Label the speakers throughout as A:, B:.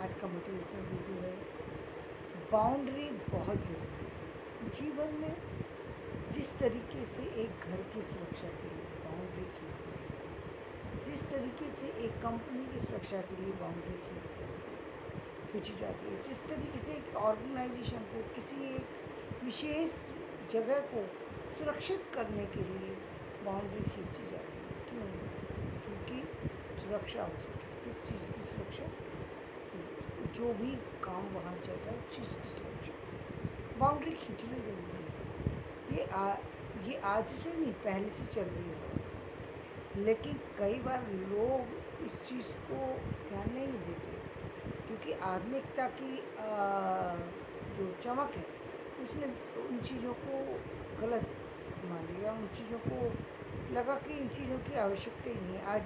A: आज का motivational video है। बाउंड्री बहुत ज़रूरी है जीवन में। जिस तरीके से एक घर की सुरक्षा के लिए बाउंड्री खींची जाती है, जिस तरीके से एक कंपनी की सुरक्षा के लिए बाउंड्री खींची जाती है, जिस तरीके से एक ऑर्गेनाइजेशन को किसी एक विशेष जगह को सुरक्षित करने के लिए बाउंड्री खींची जाती है। क्यों? क्योंकि सुरक्षा हो सके। किस चीज़ की सुरक्षा? जो भी काम वहाँ चल रहा है चीज़ की सुरक्षा। बाउंड्री खींचना जरूरी है। ये आज से नहीं, पहले से चल रही है। लेकिन कई बार लोग इस चीज़ को ध्यान नहीं देते, क्योंकि आधुनिकता की जो चमक है उसने उन चीज़ों को गलत मान लिया। उन चीज़ों को लगा कि इन चीज़ों की आवश्यकता ही नहीं है। आज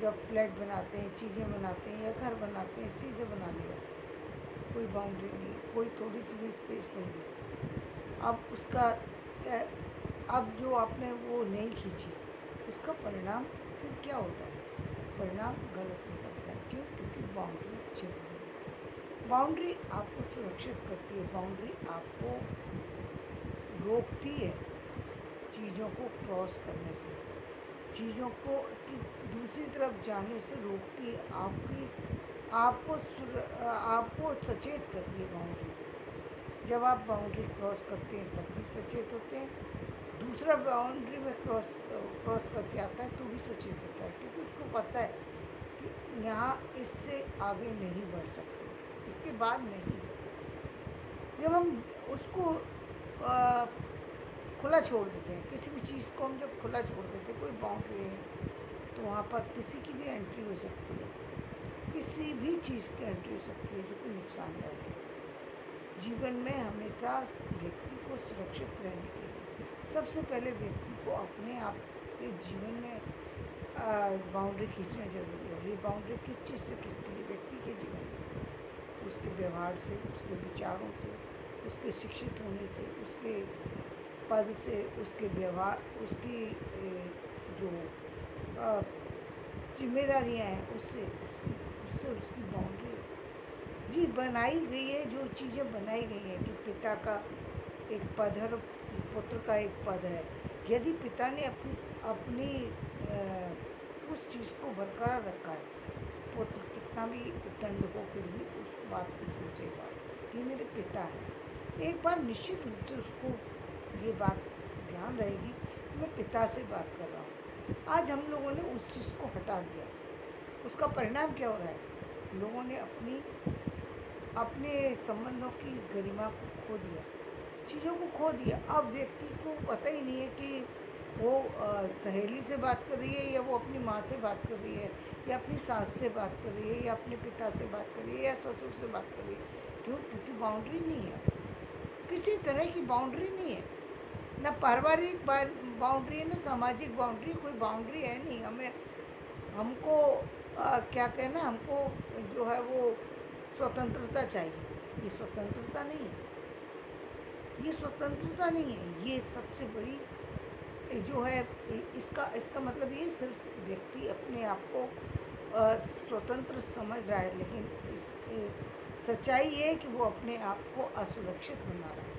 A: जब फ्लैट बनाते हैं, चीज़ें बनाते हैं या घर बनाते हैं, सीधे बना लिया, कोई बाउंड्री नहीं, कोई थोड़ी सी भी स्पेस नहीं दी। अब उसका क्या, अब जो आपने वो नहीं खींची, उसका परिणाम फिर क्या होता है? परिणाम गलत निकलता है। क्यों? क्योंकि बाउंड्री जरूरी है। बाउंड्री आपको सुरक्षित करती है। बाउंड्री आपको रोकती है चीज़ों को क्रॉस करने से, चीज़ों को कि दूसरी तरफ जाने से रोकती है। आपको सचेत करती है बाउंड्री। जब आप बाउंड्री क्रॉस करते हैं तब भी सचेत होते हैं। दूसरा बाउंड्री में क्रॉस करके आता है तो भी सचेत होता है, क्योंकि उसको पता है कि यहाँ इससे आगे नहीं बढ़ सकते, इसके बाद नहीं। जब हम उसको खुला छोड़ देते हैं, किसी भी चीज़ को हम जब खुला छोड़ देते हैं, कोई बाउंड्री है तो वहाँ पर किसी की भी एंट्री हो सकती है, किसी भी चीज़ की एंट्री हो सकती है जो कि नुकसानदायक है। जीवन में हमेशा व्यक्ति को सुरक्षित रहने के लिए सबसे पहले व्यक्ति को अपने आप के जीवन में बाउंड्री खींचना जरूरी है। ये बाउंड्री किस चीज़ से खींचती है? व्यक्ति के जीवन में, उसके व्यवहार से, उसके विचारों से, उसके शिक्षित होने से, उसके पद से, उसके व्यवहार, उसकी जो जिम्मेदारियाँ हैं उससे उसकी बाउंड्री जी बनाई गई है। जो चीज़ें बनाई गई हैं कि पिता का एक पद है, पुत्र का एक पद है। यदि पिता ने अपनी उस चीज़ को बरकरार रखा है, पुत्र कितना भी उद्दंड हो फिर भी उस बात को सोचेगा कि मेरे पिता है। एक बार निश्चित रूप से उसको ये बात ध्यान रहेगी कि मैं पिता से बात कर रहा हूँ। आज हम लोगों ने उस चीज़ को हटा दिया। उसका परिणाम क्या हो रहा है? लोगों ने अपने संबंधों की गरिमा को खो दिया, चीज़ों को खो दिया। अब व्यक्ति को पता ही नहीं है कि वो सहेली से बात कर रही है, या वो अपनी माँ से बात कर रही है, या अपनी सास से बात कर रही है, या अपने पिता से बात कर रही है, या ससुर से बात कर रही है। क्यों? क्योंकि बाउंड्री नहीं है, किसी तरह की बाउंड्री नहीं है। ना पारिवारिक बाउंड्री है, ना सामाजिक बाउंड्री, कोई बाउंड्री है नहीं। हमको क्या कहना, हमको जो है वो स्वतंत्रता चाहिए। ये स्वतंत्रता नहीं है, ये स्वतंत्रता नहीं है। ये सबसे बड़ी जो है इसका मतलब ये सिर्फ व्यक्ति अपने आप को स्वतंत्र समझ रहा है, लेकिन सच्चाई ये है कि वो अपने आप को असुरक्षित बना रहा है,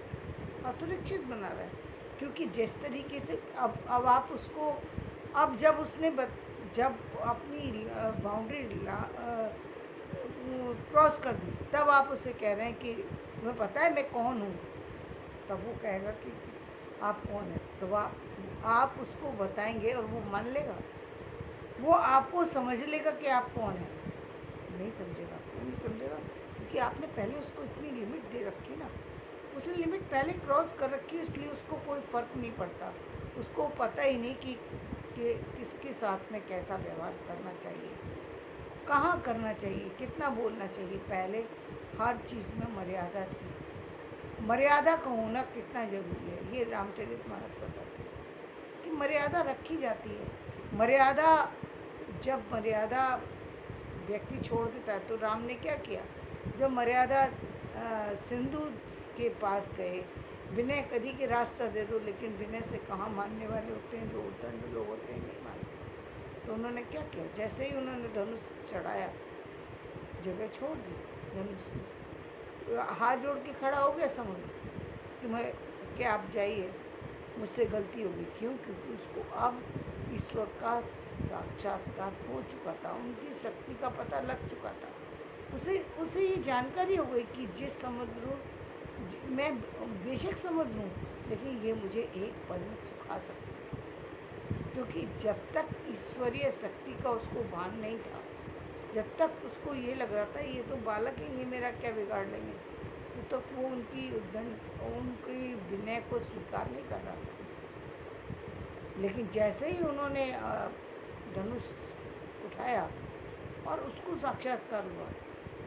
A: असुरक्षित बना रहा है। क्योंकि जिस तरीके से अब आप उसको, अब जब अपनी बाउंड्री क्रॉस कर दी, तब आप उसे कह रहे हैं कि तुम्हें पता है मैं कौन हूँ। तब वो कहेगा कि आप कौन है, तो आप उसको बताएंगे और वो मान लेगा, वो आपको समझ लेगा कि आप कौन है? नहीं समझेगा। क्यों नहीं समझेगा? क्योंकि आपने पहले उसको इतनी लिमिट दे रखी ना, उसने लिमिट पहले क्रॉस कर रखी, इसलिए उसको कोई फ़र्क नहीं पड़ता। उसको पता ही नहीं कि किसके साथ में कैसा व्यवहार करना चाहिए, कहाँ करना चाहिए, कितना बोलना चाहिए। पहले हर चीज़ में मर्यादा थी। मर्यादा का होना कितना ज़रूरी है, ये रामचरितमानस बताते हैं कि मर्यादा रखी जाती है। जब मर्यादा व्यक्ति छोड़ देता है, तो राम ने क्या किया? जब मर्यादा सिंधु के पास गए, विनय करी के रास्ता दे दो, लेकिन विनय से कहाँ मानने वाले होते हैं, जो उद्दंड लोग होते हैं नहीं मानते। तो उन्होंने क्या किया? जैसे ही उन्होंने धनुष चढ़ाया, जगह छोड़ दी धनुष की, हाथ जोड़ के खड़ा हो गया, समझ कि मैं, कि आप जाइए, मुझसे गलती हो गई। क्यों? क्योंकि उसको अब ईश्वर का साक्षात्कार हो चुका था, उनकी शक्ति का पता लग चुका था। उसे उसे ये जानकारी हो गई कि जिस समुद्र, मैं बेशक समुद्र हूँ, लेकिन ये मुझे एक पल में सुखा सकती है। क्योंकि जब तक ईश्वरीय शक्ति का उसको भान नहीं था, जब तक उसको ये लग रहा था ये तो बालक है, ये मेरा क्या बिगाड़ लेंगे, तो वो उनकी विनय को स्वीकार नहीं कर रहा था। लेकिन जैसे ही उन्होंने धनुष उठाया और उसको साक्षात्कार हुआ,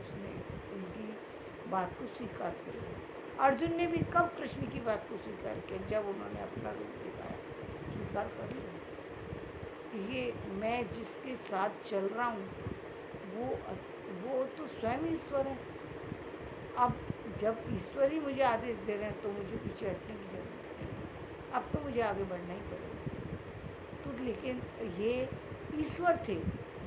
A: उसने उनकी बात को स्वीकार कर लिया। अर्जुन ने भी कब कृष्ण की बात को स्वीकार किया? जब उन्होंने अपना रूप दिखाया, स्वीकार कर लिया कि ये मैं जिसके साथ चल रहा हूँ वो तो स्वयं ईश्वर है। अब जब ईश्वर ही मुझे आदेश दे रहे हैं तो मुझे पीछे हटने की जरूरत नहीं है, अब तो मुझे आगे बढ़ना ही पड़ेगा। तो लेकिन ये ईश्वर थे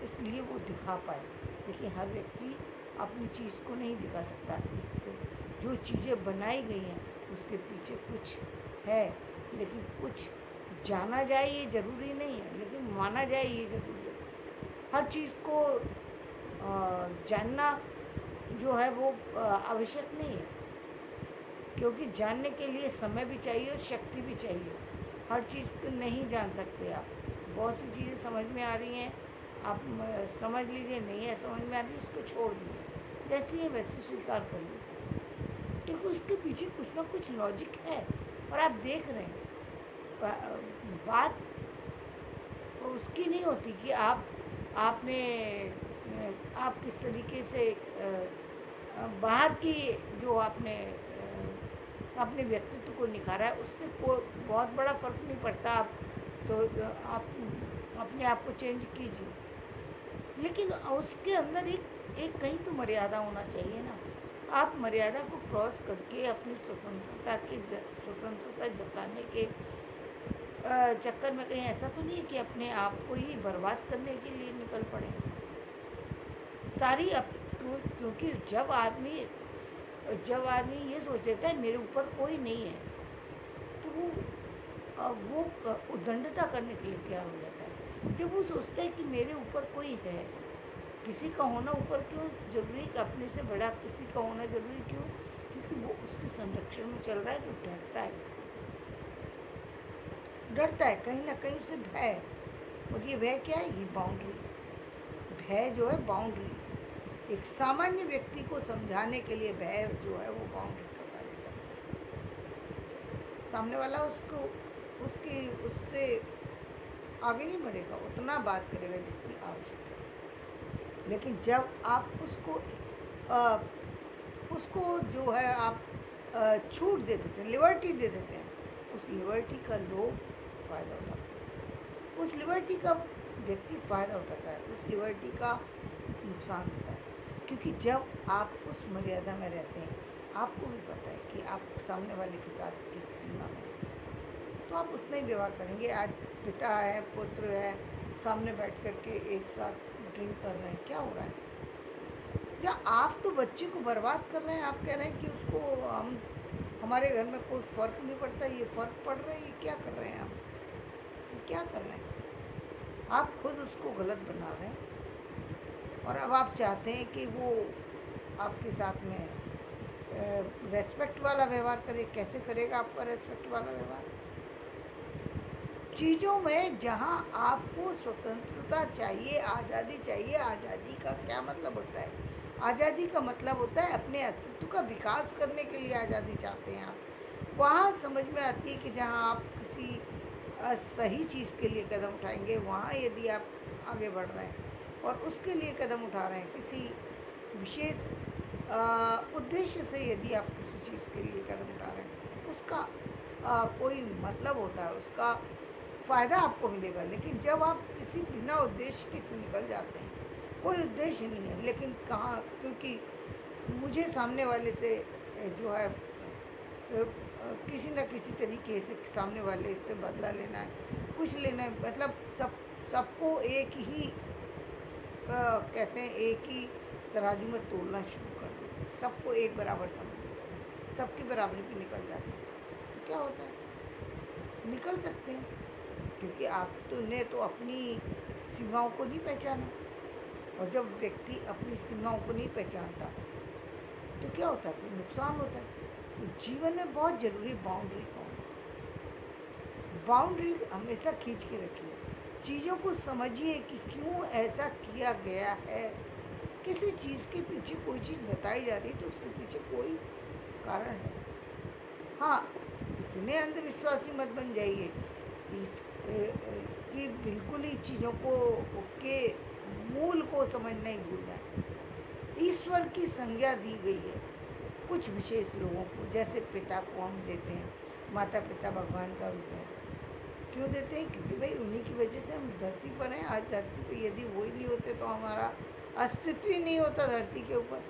A: इसलिए वो दिखा पाए, लेकिन हर व्यक्ति अपनी चीज़ को नहीं दिखा सकता। इससे जो चीज़ें बनाई गई हैं उसके पीछे कुछ है, लेकिन कुछ जाना जाए ये ज़रूरी नहीं है, लेकिन माना जाए ये ज़रूरी है। हर चीज़ को जानना जो है वो आवश्यक नहीं है, क्योंकि जानने के लिए समय भी चाहिए और शक्ति भी चाहिए। हर चीज़ को नहीं जान सकते आप। बहुत सी चीज़ें समझ में आ रही हैं, आप समझ लीजिए, नहीं है समझ में आ रही, उसको छोड़ दीजिए, जैसे है वैसे स्वीकार कर लीजिए, क्योंकि उसके पीछे कुछ ना कुछ लॉजिक है और आप देख रहे हैं। बात उसकी नहीं होती कि आपने आप किस तरीके से बाहर की जो आपने अपने व्यक्तित्व को निखारा है, उससे कोई बहुत बड़ा फ़र्क नहीं पड़ता। आप तो आप अपने आप को चेंज कीजिए, लेकिन उसके अंदर एक कहीं तो मर्यादा होना चाहिए ना। आप मर्यादा को क्रॉस करके अपनी स्वतंत्रता जताने के चक्कर में कहीं ऐसा तो नहीं है कि अपने आप को ही बर्बाद करने के लिए निकल पड़े सारी क्योंकि जब आदमी ये सोच लेता है मेरे ऊपर कोई नहीं है, तो वो उद्दंडता करने के लिए तैयार हो जाता है। जब वो सोचता है कि मेरे ऊपर कोई है, किसी का होना ऊपर क्यों जरूरी, अपने से बड़ा किसी का होना जरूरी क्यों? क्योंकि वो उसके संरक्षण में चल रहा है, तो डरता है कहीं ना कहीं उसे भय है। और ये भय क्या है? ये बाउंड्री भय जो है, बाउंड्री एक सामान्य व्यक्ति को समझाने के लिए भय जो है वो बाउंड्री का कार्य करता है। सामने वाला उससे आगे नहीं बढ़ेगा, उतना बात करेगा जितनी आवश्यक है। लेकिन जब आप उसको जो है आप छूट दे देते हैं, लिबर्टी दे देते हैं, उस लिबर्टी का लोग फ़ायदा उठाते हैं, उस लिबर्टी का व्यक्ति फ़ायदा उठाता है, उस लिबर्टी का नुकसान होता है। क्योंकि जब आप उस मर्यादा में रहते हैं, आपको भी पता है कि आप सामने वाले के साथ एक सीमा में, तो आप उतना ही व्यवहार करेंगे। आज पिता है, पुत्र है, सामने बैठ कर के एक साथ ड्रिंक कर रहे हैं, क्या हो रहा है? या आप तो बच्चे को बर्बाद कर रहे हैं, आप कह रहे हैं कि उसको हमारे घर में कोई फ़र्क नहीं पड़ता, ये फ़र्क पड़ रहा है, ये क्या कर रहे हैं आप? ये क्या कर रहे हैं? आप खुद उसको गलत बना रहे हैं, और अब आप चाहते हैं कि वो आपके साथ में रेस्पेक्ट वाला व्यवहार करे। कैसे करेगा आपका रेस्पेक्ट वाला व्यवहार? चीज़ों में जहाँ आपको स्वतंत्रता चाहिए, आज़ादी चाहिए। आज़ादी का क्या मतलब होता है? आज़ादी का मतलब होता है अपने अस्तित्व का विकास करने के लिए आज़ादी चाहते हैं आप। वहाँ समझ में आती है कि जहाँ आप किसी सही चीज़ के लिए कदम उठाएंगे, वहाँ यदि आप आगे बढ़ रहे हैं और उसके लिए कदम उठा रहे हैं, किसी विशेष उद्देश्य से यदि आप किसी चीज़ के लिए कदम उठा रहे हैं, उसका कोई मतलब होता है, उसका फ़ायदा आपको मिलेगा। लेकिन जब आप किसी बिना उद्देश्य के निकल जाते हैं, कोई उद्देश्य नहीं है, लेकिन कहाँ, क्योंकि मुझे सामने वाले से जो है किसी न किसी तरीके से सामने वाले से बदला लेना है, कुछ लेना है, मतलब सबको एक ही कहते हैं, एक ही तराजू में तोलना शुरू कर दो, सबको एक बराबर समझ लो, सबकी बराबरी पे निकल जाते हैं, तो क्या होता है, निकल सकते हैं, क्योंकि आपने तो अपनी सीमाओं को नहीं पहचाना। और जब व्यक्ति अपनी सीमाओं को नहीं पहचानता तो क्या होता है, फिर नुकसान होता है। तो जीवन में बहुत ज़रूरी बाउंड्री का होना, बाउंड्री हमेशा खींच के रखिए, चीज़ों को समझिए कि क्यों ऐसा किया गया है। किसी चीज़ के पीछे कोई चीज़ बताई जा रही है तो उसके पीछे कोई कारण है। हाँ, इतने अंधविश्वासी मत बन जाइए कि बिल्कुल ही चीज़ों को के मूल को समझना ही भूल जाए। ईश्वर की संज्ञा दी गई है कुछ विशेष लोगों को, जैसे पिता को हम देते हैं, माता पिता भगवान का रूप है। क्यों देते हैं? क्योंकि भाई उन्हीं की वजह से हम धरती पर हैं। आज धरती पर यदि वो ही नहीं होते तो हमारा अस्तित्व ही नहीं होता धरती के ऊपर।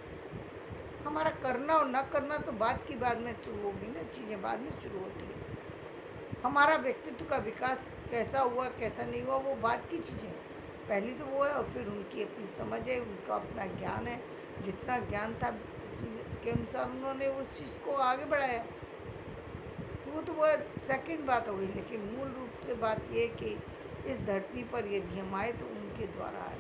A: हमारा करना और न करना तो बाद की बाद में शुरू होगी ना, चीज़ें बाद में शुरू होती है। हमारा व्यक्तित्व का विकास कैसा हुआ कैसा नहीं हुआ वो बाद की चीज़ें हैं। पहली तो वो है और फिर उनकी अपनी समझ है, उनका अपना ज्ञान है। जितना ज्ञान था उसी के अनुसार उन्होंने उस चीज़ को आगे बढ़ाया। वो तो वह सेकंड बात हो गई, लेकिन मूल रूप से बात ये है कि इस धरती पर यदि हम आए तो उनके द्वारा आए,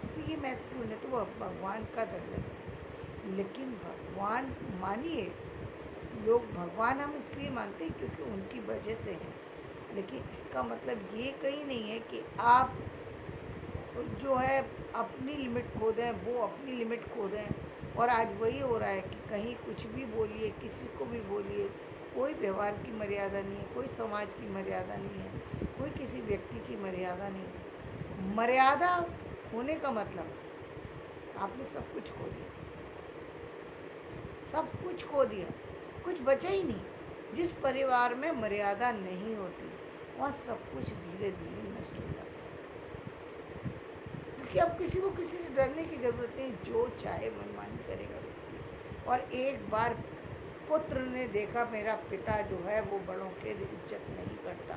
A: तो ये महत्वपूर्ण है। तो वह भगवान का दर्जा है। लेकिन भगवान मानिए, लोग भगवान हम इसलिए मानते हैं क्योंकि उनकी वजह से हैं, लेकिन इसका मतलब ये कहीं नहीं है कि आप जो है अपनी लिमिट खो दें, वो अपनी लिमिट खो दें। और आज वही हो रहा है कि कहीं कुछ भी बोलिए, किसी को भी बोलिए, कोई व्यवहार की मर्यादा नहीं है, कोई समाज की मर्यादा नहीं है, कोई किसी व्यक्ति की मर्यादा नहीं है। मर्यादा होने का मतलब आपने सब कुछ खो दिया, सब कुछ खो दिया, कुछ बचा ही नहीं। जिस परिवार में मर्यादा नहीं होती वहाँ सब कुछ धीरे धीरे नष्ट हो जाता है, क्योंकि अब किसी को किसी से डरने की ज़रूरत नहीं, जो चाहे मनमानी करेगा। और एक बार पुत्र ने देखा मेरा पिता जो है वो बड़ों की इज्जत नहीं करता,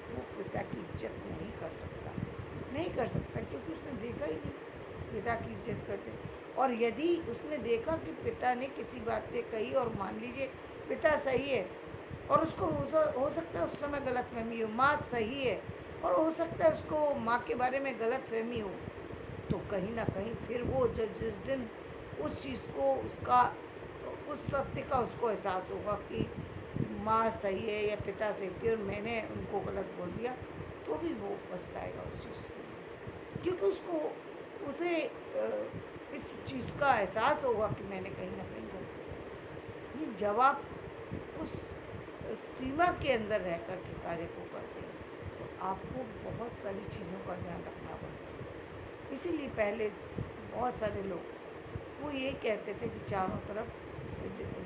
A: वो पिता की इज्जत नहीं कर सकता, नहीं कर सकता, क्योंकि उसने देखा ही नहीं पिता की इज्जत करते। और यदि उसने देखा कि पिता ने किसी बात पे कही और मान लीजिए पिता सही है और उसको हो सकता है उस समय गलतफहमी हो, माँ सही है और हो सकता है उसको माँ के बारे में गलतफहमी हो, तो कहीं ना कहीं फिर वो जब जिस दिन उस चीज़ को उसका उस सत्य का उसको एहसास होगा कि माँ सही है या पिता सही थे और मैंने उनको गलत बोल दिया, तो भी वो पछताएगा उस चीज़ के लिए, क्योंकि उसको उसे इस चीज़ का एहसास होगा कि मैंने कहीं ना कहीं गलती की। ये जब आप उस सीमा के अंदर रह कर के कार्य को करते हैं तो आपको बहुत सारी चीज़ों का ध्यान रखना पड़ता है। इसीलिए पहले बहुत सारे लोग वो ये कहते थे कि चारों तरफ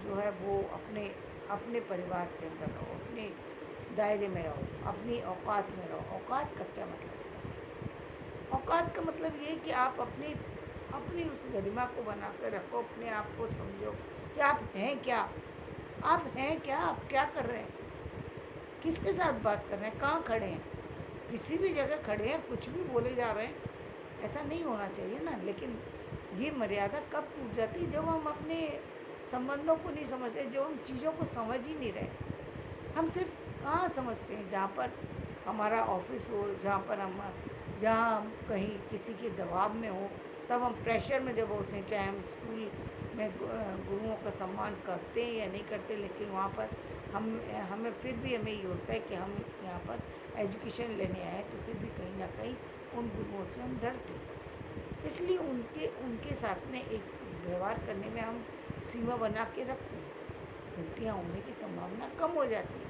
A: जो है वो अपने अपने परिवार के अंदर रहो, अपने दायरे में रहो, अपनी औकात में रहो। औकात का क्या मतलब होता है? औकात का मतलब ये कि आप अपनी अपनी उस गरिमा को बना कर रखो, अपने आप को समझो कि आप हैं क्या, आप हैं क्या, आप क्या कर रहे हैं, किसके साथ बात कर रहे हैं, कहाँ खड़े हैं। किसी भी जगह खड़े हैं, कुछ भी बोले जा रहे हैं, ऐसा नहीं होना चाहिए ना। लेकिन ये मर्यादा कब टूट जाती है? जब हम अपने संबंधों को नहीं समझते, जब हम चीज़ों को समझ ही नहीं रहे। हम सिर्फ कहाँ समझते हैं? जहाँ पर हमारा ऑफिस हो, जहाँ हम कहीं किसी के दबाव में हो, तब हम प्रेशर में जब होते हैं, चाहे हम स्कूल में गुरुओं का सम्मान करते हैं या नहीं करते, लेकिन वहाँ पर हमें फिर भी हमें ये होता है कि हम यहाँ पर एजुकेशन लेने आए, तो फिर भी कहीं ना कहीं उन गुरुओं से हम डरते हैं। इसलिए उनके साथ में एक व्यवहार करने में हम सीमा बना के रखते हैं, गलतियाँ होने की संभावना कम हो जाती है।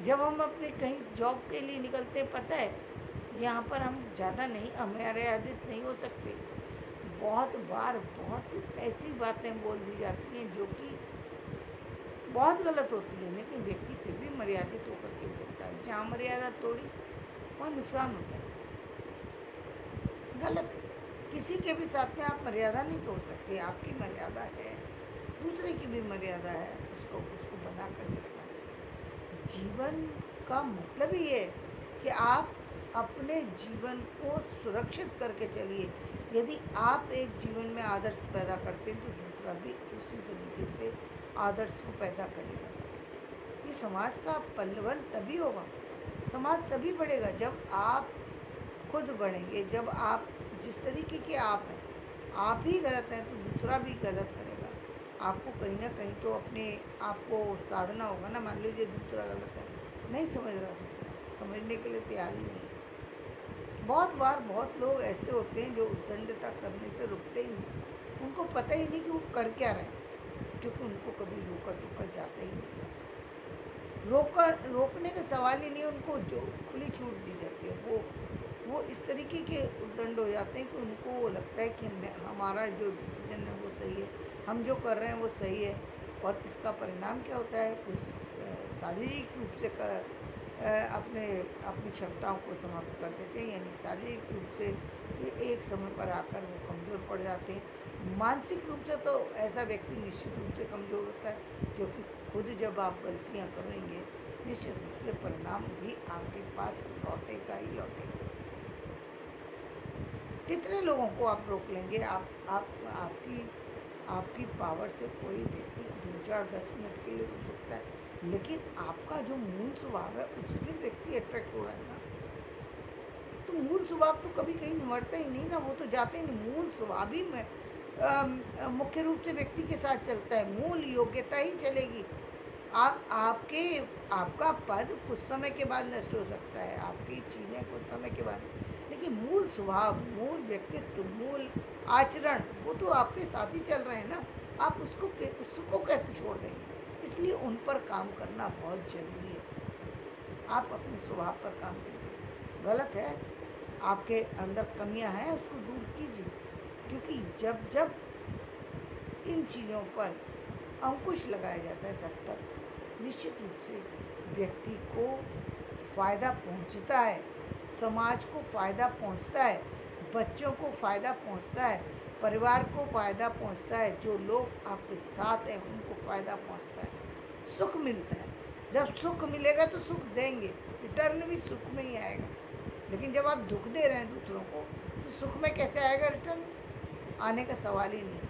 A: जब हम अपने कहीं जॉब के लिए निकलते हैं, पता है यहाँ पर हम ज़्यादा नहीं अमर्यादित नहीं हो सकते। बहुत बार बहुत ऐसी बातें बोल दी जाती हैं जो कि बहुत गलत होती है, लेकिन व्यक्ति फिर भी मर्यादित होकर के बोलता है। जहाँ मर्यादा तोड़ी वहाँ नुकसान होता है, गलत है। किसी के भी साथ में आप मर्यादा नहीं तोड़ सकते। आपकी मर्यादा है, दूसरे की भी मर्यादा है, उसको बना कर रखना चाहिए। जीवन का मतलब ही है कि आप अपने जीवन को सुरक्षित करके चलिए। यदि आप एक जीवन में आदर्श पैदा करते हैं तो दूसरा भी उसी तरीके से आदर्श को पैदा करेगा। ये समाज का पल्लवन तभी होगा, समाज तभी बढ़ेगा जब आप खुद बढ़ेंगे। जब आप जिस तरीके के आप हैं, आप ही गलत हैं तो दूसरा भी गलत करेगा। आपको कहीं ना कहीं तो अपने आप को साधना होगा ना। मान लीजिए दूसरा गलत है, नहीं समझ रहा, दूसरा समझने के लिए तैयार ही नहीं। बहुत बार बहुत लोग ऐसे होते हैं जो उद्दंडता करने से रुकते ही नहीं। उनको पता ही नहीं कि वो कर क्या रहे हैं, क्योंकि उनको कभी रोका टोका जाता ही नहीं। रोकने का सवाल ही नहीं, उनको जो खुली छूट दी जाती है वो इस तरीके के उद्दंड हो जाते हैं कि उनको वो लगता है कि हमारा जो डिसीजन है वो सही है, हम जो कर रहे हैं वो सही है। और इसका परिणाम क्या होता है, कुछ शारीरिक रूप से अपनी क्षमताओं को समाप्त कर देते हैं, यानी शारीरिक रूप से कि एक समय पर आकर वो कमज़ोर पड़ जाते हैं। मानसिक रूप से तो ऐसा व्यक्ति निश्चित रूप से कमज़ोर होता है, क्योंकि खुद जब आप गलतियाँ करेंगे निश्चित रूप से परिणाम भी आपके पास लौटेगा ही लौटेगा। कितने लोगों को आप रोक लेंगे? आपकी पावर से कोई व्यक्ति 2-4-10 मिनट के लिए रुक सकता है, लेकिन आपका जो मूल स्वभाव है उसी से व्यक्ति अट्रैक्ट हो रहा है ना। तो मूल स्वभाव तो कभी कहीं मरता ही नहीं ना, वो तो जाते ही नहीं। मूल स्वभाव ही में मुख्य रूप से व्यक्ति के साथ चलता है, मूल योग्यता ही चलेगी। आपका पद कुछ समय के बाद नष्ट हो सकता है, आपकी चीज़ें कुछ समय के बाद, लेकिन मूल स्वभाव, मूल व्यक्तित्व, मूल आचरण वो तो आपके साथ ही चल रहे हैं ना। आप उसको कैसे छोड़ देंगे? इसलिए उन पर काम करना बहुत ज़रूरी है। आप अपने स्वभाव पर काम कीजिए। गलत है, आपके अंदर कमियां हैं, उसको दूर कीजिए। क्योंकि जब जब इन चीज़ों पर अंकुश लगाया जाता है तब तक निश्चित रूप से व्यक्ति को फ़ायदा पहुंचता है, समाज को फ़ायदा पहुंचता है, बच्चों को फ़ायदा पहुंचता है, परिवार को फ़ायदा पहुंचता है, जो लोग आपके साथ हैं उनको फ़ायदा पहुंचता है, सुख मिलता है। जब सुख मिलेगा तो सुख देंगे, रिटर्न भी सुख में ही आएगा। लेकिन जब आप दुख दे रहे हैं दूसरों को तो सुख में कैसे आएगा रिटर्न? आने का सवाल ही नहीं,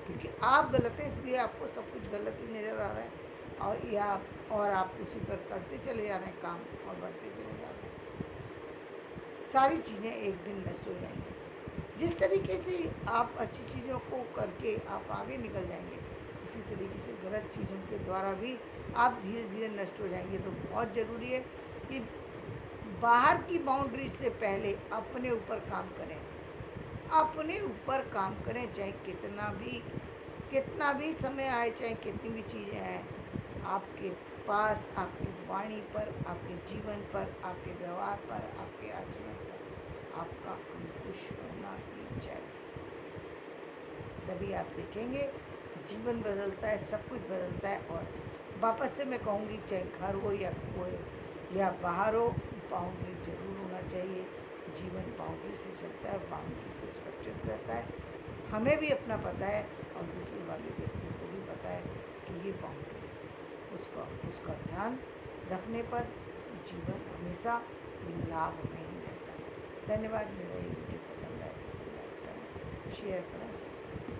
A: क्योंकि आप गलत हैं इसलिए आपको सब कुछ गलत ही नज़र आ रहा है। और आप उसी पर करते चले जा रहे हैं काम और बढ़ते चले जा रहे हैं। सारी चीज़ें एक दिन नष्ट हो जाएंगी। जिस तरीके से आप अच्छी चीज़ों को करके आप आगे निकल जाएंगे, उसी तरीके से गलत चीज़ों के द्वारा भी आप धीरे धीरे नष्ट हो जाएंगे। तो बहुत ज़रूरी है कि बाहर की बाउंड्री से पहले अपने ऊपर काम करें, अपने ऊपर काम करें। चाहे कितना भी समय आए, चाहे कितनी भी चीज़ें आए, आपके पास आपकी वाणी पर, आपके जीवन पर, आपके व्यवहार पर, आपके आचरण पर आपका अंकुश होना ही चाहिए। तभी आप देखेंगे जीवन बदलता है, सब कुछ बदलता है। और वापस से मैं कहूँगी, चाहे घर हो या कोई या बाहर हो, बाउंड्री जरूर होना चाहिए। जीवन बाउंड्री से चलता है, बाउंड्री से सुरक्षित रहता है। हमें भी अपना पता है और दूसरे वाले व्यक्ति को भी पता है कि ये बाउंड्री, उसका ध्यान रखने पर जीवन हमेशा लाभ में ही रहता है। धन्यवाद। मेरा ये वीडियो पसंद आए तो लाइक करें, शेयर करें, सब्सक्राइब करें।